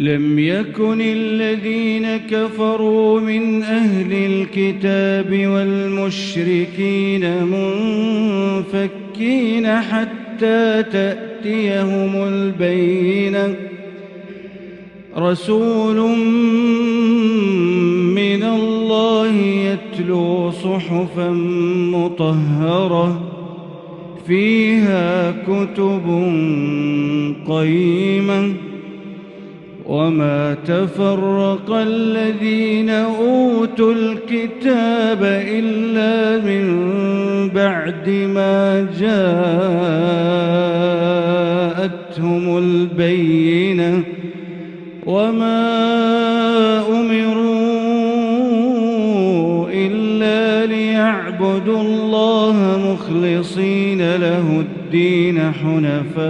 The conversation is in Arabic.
لم يكن الذين كفروا من أهل الكتاب والمشركين منفكين حتى تأتيهم البينة رسول من الله يتلو صحفا مطهرة فيها كتب قيمة وما تفرق الذين أوتوا الكتاب إلا من بعد ما جاءتهم البينة وما أمروا إلا ليعبدوا الله مخلصين له الدين حنفاء